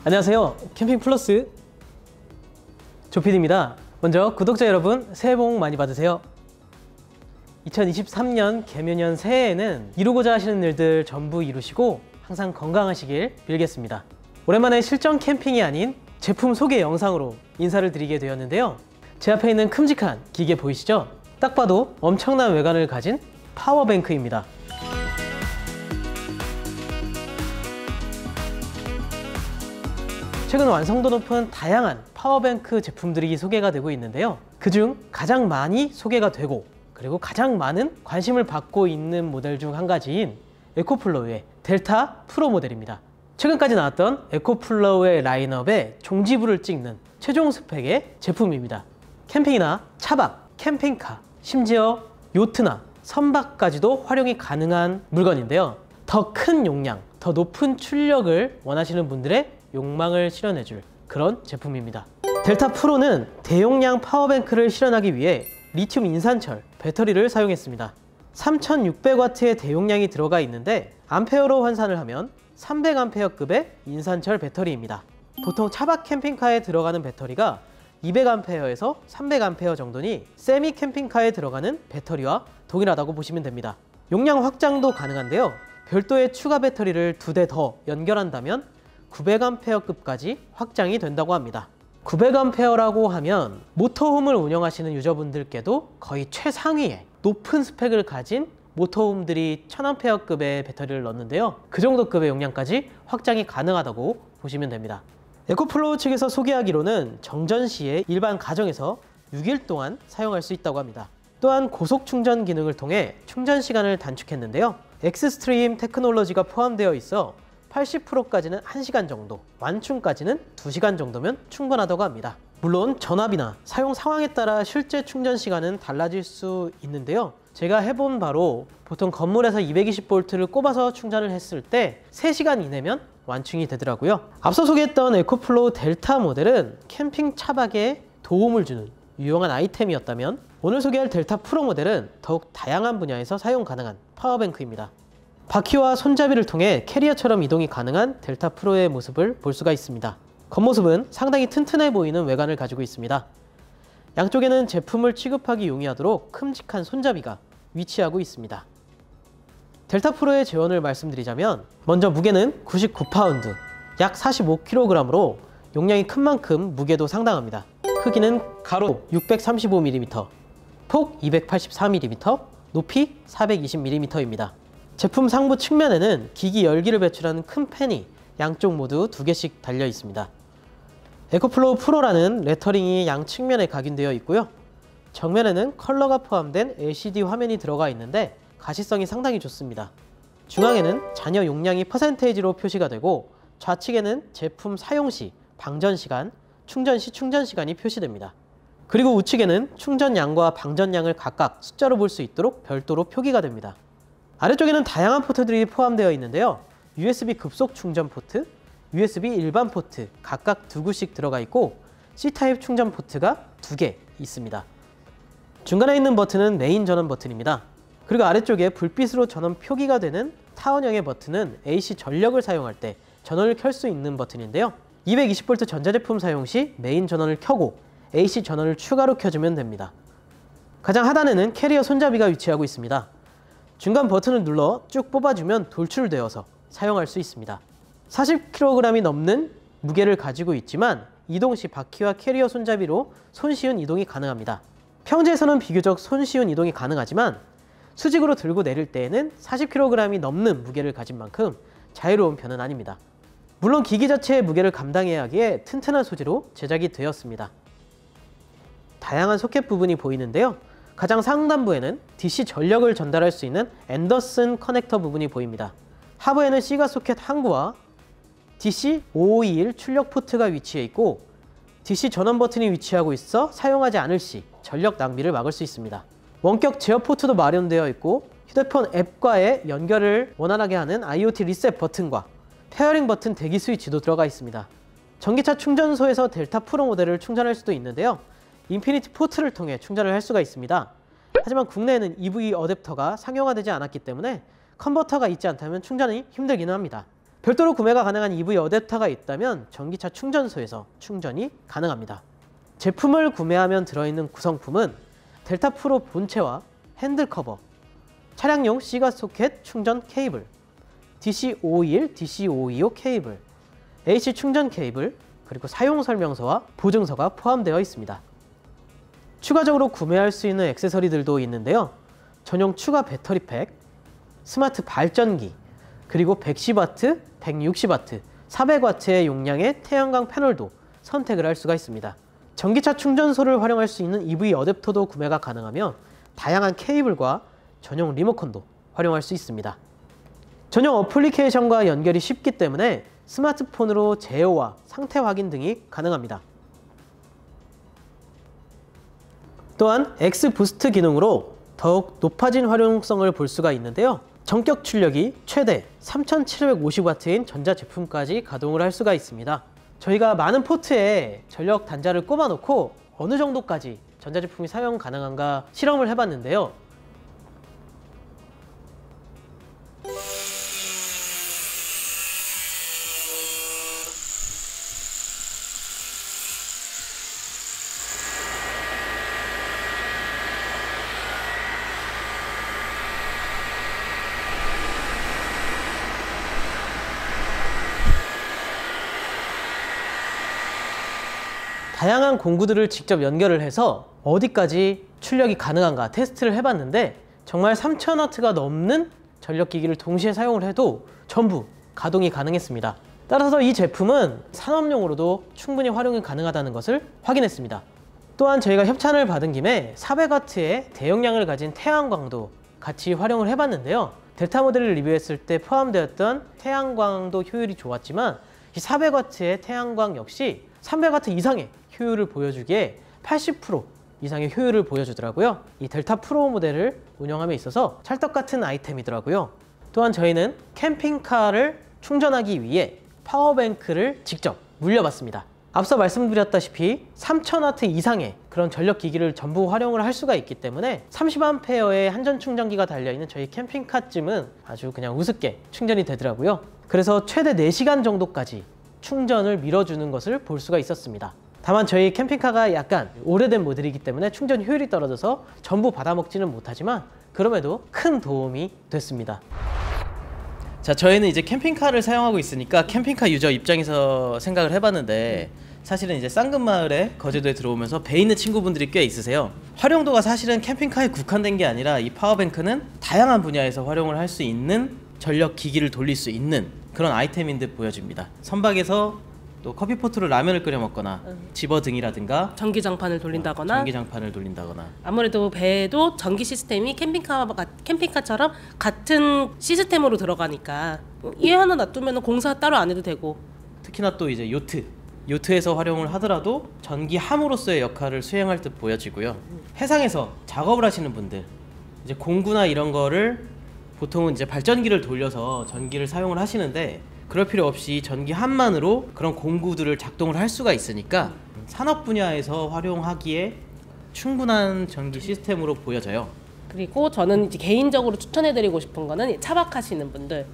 안녕하세요. 캠핑 플러스 조피디입니다. 먼저 구독자 여러분 새해 복 많이 받으세요. 2023년 개묘년 새해에는 이루고자 하시는 일들 전부 이루시고 항상 건강하시길 빌겠습니다. 오랜만에 실전 캠핑이 아닌 제품 소개 영상으로 인사를 드리게 되었는데요. 제 앞에 있는 큼직한 기계 보이시죠? 딱 봐도 엄청난 외관을 가진 파워뱅크입니다. 최근 완성도 높은 다양한 파워뱅크 제품들이 소개가 되고 있는데요. 그중 가장 많이 소개가 되고 그리고 가장 많은 관심을 받고 있는 모델 중 한 가지인 에코플로우의 델타 프로 모델입니다. 최근까지 나왔던 에코플로우의 라인업에 종지부를 찍는 최종 스펙의 제품입니다. 캠핑이나 차박, 캠핑카, 심지어 요트나 선박까지도 활용이 가능한 물건인데요. 더 큰 용량, 더 높은 출력을 원하시는 분들의 욕망을 실현해줄 그런 제품입니다. 델타 프로는 대용량 파워뱅크를 실현하기 위해 리튬 인산철 배터리를 사용했습니다. 3600W의 대용량이 들어가 있는데 암페어로 환산을 하면 300A급의 인산철 배터리입니다. 보통 차박 캠핑카에 들어가는 배터리가 200A에서 300A 정도니 세미 캠핑카에 들어가는 배터리와 동일하다고 보시면 됩니다. 용량 확장도 가능한데요. 별도의 추가 배터리를 2대 더 연결한다면 900A급까지 확장이 된다고 합니다. 900A라고 하면 모터홈을 운영하시는 유저분들께도 거의 최상위의 높은 스펙을 가진 모터홈들이 1000A급의 배터리를 넣는데요. 그 정도 급의 용량까지 확장이 가능하다고 보시면 됩니다. 에코플로우 측에서 소개하기로는 정전 시에 일반 가정에서 6일 동안 사용할 수 있다고 합니다. 또한 고속 충전 기능을 통해 충전 시간을 단축했는데요. 엑스트림 테크놀로지가 포함되어 있어 80%까지는 1시간 정도, 완충까지는 2시간 정도면 충분하다고 합니다. 물론 전압이나 사용 상황에 따라 실제 충전 시간은 달라질 수 있는데요. 제가 해본 바로 보통 건물에서 220V를 꼽아서 충전을 했을 때 3시간 이내면 완충이 되더라고요. 앞서 소개했던 에코플로우 델타 모델은 캠핑 차박에 도움을 주는 유용한 아이템이었다면 오늘 소개할 델타 프로 모델은 더욱 다양한 분야에서 사용 가능한 파워뱅크입니다. 바퀴와 손잡이를 통해 캐리어처럼 이동이 가능한 델타 프로의 모습을 볼 수가 있습니다. 겉모습은 상당히 튼튼해 보이는 외관을 가지고 있습니다. 양쪽에는 제품을 취급하기 용이하도록 큼직한 손잡이가 위치하고 있습니다. 델타 프로의 재원을 말씀드리자면 먼저 무게는 99파운드, 약 45kg으로 용량이 큰 만큼 무게도 상당합니다. 크기는 가로 635mm, 폭 284mm, 높이 420mm입니다. 제품 상부 측면에는 기기 열기를 배출하는 큰 팬이 양쪽 모두 2개씩 달려 있습니다. 에코플로우 프로라는 레터링이 양 측면에 각인되어 있고요. 정면에는 컬러가 포함된 LCD 화면이 들어가 있는데 가시성이 상당히 좋습니다. 중앙에는 잔여 용량이 퍼센테이지로 표시가 되고 좌측에는 제품 사용 시 방전 시간, 충전 시 충전 시간이 표시됩니다. 그리고 우측에는 충전량과 방전량을 각각 숫자로 볼 수 있도록 별도로 표기가 됩니다. 아래쪽에는 다양한 포트들이 포함되어 있는데요. USB 급속 충전 포트, USB 일반 포트 각각 2구씩 들어가 있고 C타입 충전 포트가 2개 있습니다. 중간에 있는 버튼은 메인 전원 버튼입니다. 그리고 아래쪽에 불빛으로 전원 표기가 되는 타원형의 버튼은 AC 전력을 사용할 때 전원을 켤 수 있는 버튼인데요. 220V 전자제품 사용 시 메인 전원을 켜고 AC 전원을 추가로 켜주면 됩니다. 가장 하단에는 캐리어 손잡이가 위치하고 있습니다. 중간 버튼을 눌러 쭉 뽑아주면 돌출되어서 사용할 수 있습니다. 40kg이 넘는 무게를 가지고 있지만 이동 시 바퀴와 캐리어 손잡이로 손쉬운 이동이 가능합니다. 평지에서는 비교적 손쉬운 이동이 가능하지만 수직으로 들고 내릴 때에는 40kg이 넘는 무게를 가진 만큼 자유로운 편은 아닙니다. 물론 기기 자체의 무게를 감당해야 하기에 튼튼한 소재로 제작이 되었습니다. 다양한 소켓 부분이 보이는데요. 가장 상단부에는 DC 전력을 전달할 수 있는 앤더슨 커넥터 부분이 보입니다. 하부에는 시가 소켓 한 구와 DC 5521 출력 포트가 위치해 있고 DC 전원 버튼이 위치하고 있어 사용하지 않을 시 전력 낭비를 막을 수 있습니다. 원격 제어 포트도 마련되어 있고 휴대폰 앱과의 연결을 원활하게 하는 IoT 리셋 버튼과 페어링 버튼 대기 스위치도 들어가 있습니다. 전기차 충전소에서 델타 프로 모델을 충전할 수도 있는데요. 인피니티 포트를 통해 충전을 할 수가 있습니다. 하지만 국내에는 EV 어댑터가 상용화되지 않았기 때문에 컨버터가 있지 않다면 충전이 힘들기는 합니다. 별도로 구매가 가능한 EV 어댑터가 있다면 전기차 충전소에서 충전이 가능합니다. 제품을 구매하면 들어있는 구성품은 델타 프로 본체와 핸들 커버, 차량용 시가 소켓 충전 케이블, DC521, DC525 케이블, AC 충전 케이블, 그리고 사용 설명서와 보증서가 포함되어 있습니다. 추가적으로 구매할 수 있는 액세서리들도 있는데요. 전용 추가 배터리 팩, 스마트 발전기, 그리고 110W, 160W, 400W의 용량의 태양광 패널도 선택을 할 수가 있습니다. 전기차 충전소를 활용할 수 있는 EV 어댑터도 구매가 가능하며 다양한 케이블과 전용 리모컨도 활용할 수 있습니다. 전용 어플리케이션과 연결이 쉽기 때문에 스마트폰으로 제어와 상태 확인 등이 가능합니다. 또한 X 부스트 기능으로 더욱 높아진 활용성을 볼 수가 있는데요. 전격 출력이 최대 3750W인 전자제품까지 가동을 할 수가 있습니다. 저희가 많은 포트에 전력 단자를 꼽아 놓고 어느 정도까지 전자제품이 사용 가능한가 실험을 해봤는데요. 다양한 공구들을 직접 연결을 해서 어디까지 출력이 가능한가 테스트를 해봤는데 정말 3000W가 넘는 전력기기를 동시에 사용을 해도 전부 가동이 가능했습니다. 따라서 이 제품은 산업용으로도 충분히 활용이 가능하다는 것을 확인했습니다. 또한 저희가 협찬을 받은 김에 400W의 대용량을 가진 태양광도 같이 활용을 해봤는데요. 델타 모델을 리뷰했을 때 포함되었던 태양광도 효율이 좋았지만 이 400W의 태양광 역시 300W 이상의 효율을 보여주기에 80% 이상의 효율을 보여주더라고요. 이 델타 프로 모델을 운영함에 있어서 찰떡같은 아이템이더라고요. 또한 저희는 캠핑카를 충전하기 위해 파워뱅크를 직접 물려봤습니다. 앞서 말씀드렸다시피 3000W 이상의 그런 전력기기를 전부 활용을 할 수가 있기 때문에 30A의 한전 충전기가 달려있는 저희 캠핑카쯤은 아주 그냥 우습게 충전이 되더라고요. 그래서 최대 4시간 정도까지 충전을 밀어주는 것을 볼 수가 있었습니다. 다만 저희 캠핑카가 약간 오래된 모델이기 때문에 충전 효율이 떨어져서 전부 받아먹지는 못하지만 그럼에도 큰 도움이 됐습니다. 자, 저희는 이제 캠핑카를 사용하고 있으니까 캠핑카 유저 입장에서 생각을 해봤는데 사실은 이제 쌍금마을에 거제도에 들어오면서 배 있는 친구분들이 꽤 있으세요. 활용도가 사실은 캠핑카에 국한된 게 아니라 이 파워뱅크는 다양한 분야에서 활용을 할 수 있는 전력 기기를 돌릴 수 있는 그런 아이템인 듯 보여집니다. 선박에서 또 커피포트로 라면을 끓여 먹거나 집어등이라든가 전기장판을 돌린다거나 전기장판을 돌린다거나 아무래도 배도 전기 시스템이 캠핑카처럼 같은 시스템으로 들어가니까 얘 하나 놔두면 공사 따로 안 해도 되고 특히나 또 이제 요트에서 활용을 하더라도 전기함으로서의 역할을 수행할 듯 보여지고요. 해상에서 작업을 하시는 분들 이제 공구나 이런 거를 보통은 이제 발전기를 돌려서 전기를 사용을 하시는데 그럴 필요 없이 전기함만으로 그런 공구들을 작동을 할 수가 있으니까 산업 분야에서 활용하기에 충분한 전기 시스템으로 보여져요. 그리고 저는 이제 개인적으로 추천해드리고 싶은 거는 차박하시는 분들,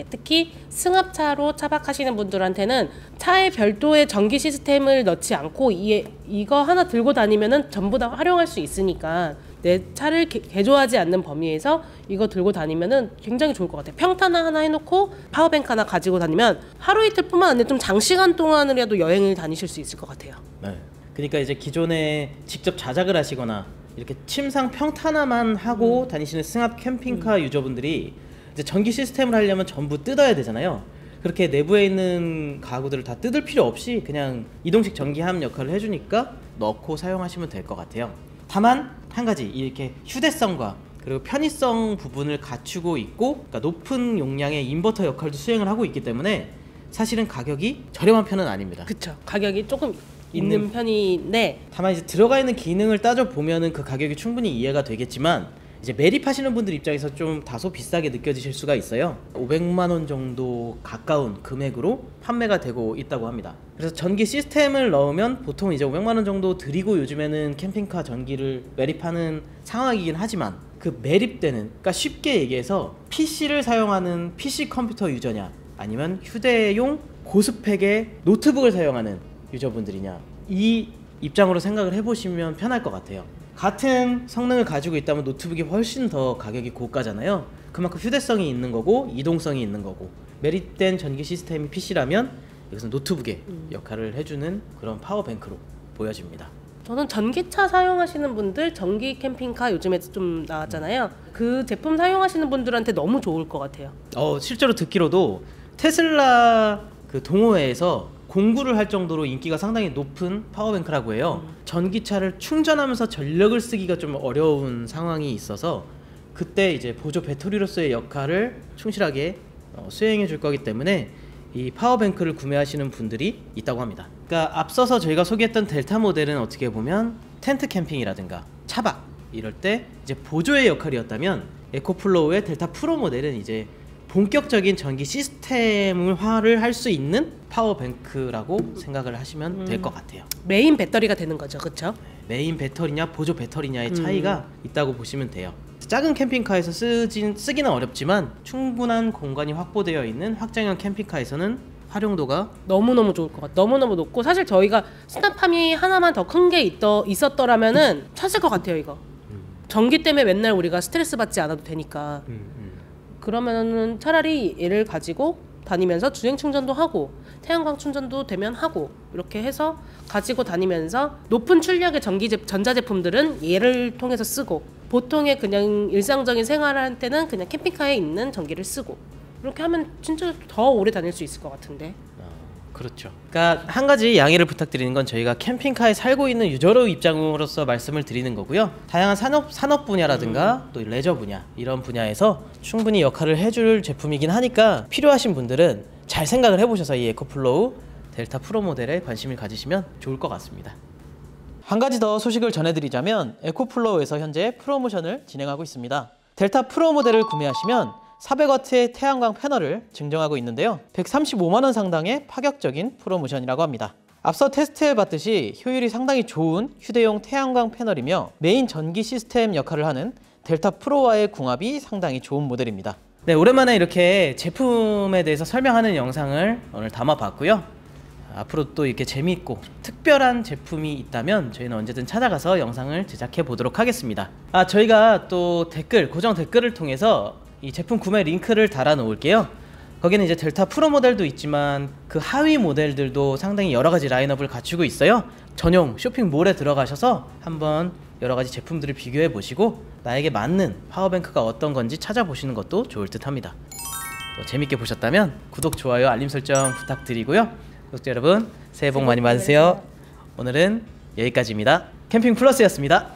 특히 승합차로 차박하시는 분들한테는 차에 별도의 전기 시스템을 넣지 않고 이거 하나 들고 다니면은 전부 다 활용할 수 있으니까 내 차를 개조하지 않는 범위에서 이거 들고 다니면은 굉장히 좋을 것 같아요. 평탄화 하나 해놓고 파워뱅크 하나 가지고 다니면 하루 이틀뿐만 아니라 좀 장시간 동안이라도 여행을 다니실 수 있을 것 같아요. 네. 그러니까 이제 기존에 직접 자작을 하시거나 이렇게 침상 평탄화만 하고 다니시는 승합 캠핑카 유저분들이 이제 전기 시스템을 하려면 전부 뜯어야 되잖아요. 그렇게 내부에 있는 가구들을 다 뜯을 필요 없이 그냥 이동식 전기함 역할을 해주니까 넣고 사용하시면 될 것 같아요. 다만 한 가지 이렇게 휴대성과 그리고 편의성 부분을 갖추고 있고 그러니까 높은 용량의 인버터 역할도 수행을 하고 있기 때문에 사실은 가격이 저렴한 편은 아닙니다. 그쵸. 가격이 조금 있는 편인데 다만 이제 들어가 있는 기능을 따져보면은 그 가격이 충분히 이해가 되겠지만 이제 매립하시는 분들 입장에서 좀 다소 비싸게 느껴지실 수가 있어요. 500만 원 정도 가까운 금액으로 판매가 되고 있다고 합니다. 그래서 전기 시스템을 넣으면 보통 이제 500만 원 정도 드리고 요즘에는 캠핑카 전기를 매립하는 상황이긴 하지만 그 매립되는, 그러니까 쉽게 얘기해서 PC를 사용하는 PC 컴퓨터 유저냐 아니면 휴대용 고스펙의 노트북을 사용하는 유저분들이냐, 이 입장으로 생각을 해보시면 편할 것 같아요. 같은 성능을 가지고 있다면 노트북이 훨씬 더 가격이 고가잖아요. 그만큼 휴대성이 있는 거고 이동성이 있는 거고, 메리트된 전기 시스템이 PC라면 여기서 노트북의 역할을 해주는 그런 파워뱅크로 보여집니다. 저는 전기차 사용하시는 분들, 전기 캠핑카 요즘에 좀 나왔잖아요. 그 제품 사용하시는 분들한테 너무 좋을 것 같아요. 실제로 듣기로도 테슬라 그 동호회에서 공구를 할 정도로 인기가 상당히 높은 파워뱅크라고 해요. 전기차를 충전하면서 전력을 쓰기가 좀 어려운 상황이 있어서 그때 이제 보조 배터리로서의 역할을 충실하게 수행해 줄 거기 때문에 이 파워뱅크를 구매하시는 분들이 있다고 합니다. 그러니까 앞서서 저희가 소개했던 델타 모델은 어떻게 보면 텐트 캠핑이라든가 차박 이럴 때 이제 보조의 역할이었다면, 에코플로우의 델타 프로 모델은 이제 본격적인 전기 시스템화를 할 수 있는 파워뱅크라고 생각을 하시면 될 것 같아요. 메인 배터리가 되는 거죠, 그렇죠? 메인 배터리냐 보조 배터리냐의 차이가 있다고 보시면 돼요. 작은 캠핑카에서 쓰기는 어렵지만 충분한 공간이 확보되어 있는 확장형 캠핑카에서는 활용도가 너무너무 좋을 것 같아요. 너무너무 높고, 사실 저희가 스나팜이 하나만 더 큰 게 있었더라면은 샀을 것 같아요, 이거. 전기 때문에 맨날 우리가 스트레스 받지 않아도 되니까. 그러면은 차라리 얘를 가지고 다니면서 주행 충전도 하고 태양광 충전도 되면 하고, 이렇게 해서 가지고 다니면서 높은 출력의 전자제품들은 얘를 통해서 쓰고, 보통의 그냥 일상적인 생활할 때는 그냥 캠핑카에 있는 전기를 쓰고, 이렇게 하면 진짜 더 오래 다닐 수 있을 것 같은데. 그렇죠. 그러니까 한 가지 양해를 부탁드리는 건, 저희가 캠핑카에 살고 있는 유저로 입장으로서 말씀을 드리는 거고요. 다양한 산업 분야라든가 또 레저 분야, 이런 분야에서 충분히 역할을 해줄 제품이긴 하니까 필요하신 분들은 잘 생각을 해보셔서 이 에코플로우 델타 프로 모델에 관심을 가지시면 좋을 것 같습니다. 한 가지 더 소식을 전해드리자면, 에코플로우에서 현재 프로모션을 진행하고 있습니다. 델타 프로 모델을 구매하시면 400W의 태양광 패널을 증정하고 있는데요. 135만원 상당의 파격적인 프로모션이라고 합니다. 앞서 테스트해봤듯이 효율이 상당히 좋은 휴대용 태양광 패널이며 메인 전기 시스템 역할을 하는 델타 프로와의 궁합이 상당히 좋은 모델입니다. 네, 오랜만에 이렇게 제품에 대해서 설명하는 영상을 오늘 담아봤고요. 앞으로 또 이렇게 재미있고 특별한 제품이 있다면 저희는 언제든 찾아가서 영상을 제작해 보도록 하겠습니다. 저희가 또 고정 댓글을 통해서 이 제품 구매 링크를 달아 놓을게요. 거기는 이제 델타 프로 모델도 있지만 그 하위 모델들도 상당히 여러 가지 라인업을 갖추고 있어요. 전용 쇼핑몰에 들어가셔서 한번 여러 가지 제품들을 비교해 보시고 나에게 맞는 파워뱅크가 어떤 건지 찾아보시는 것도 좋을 듯 합니다. 또 재밌게 보셨다면 구독, 좋아요, 알림 설정 부탁드리고요. 구독자 여러분, 새해 복 많이 받으세요. 오늘은 여기까지입니다. 캠핑 플러스였습니다.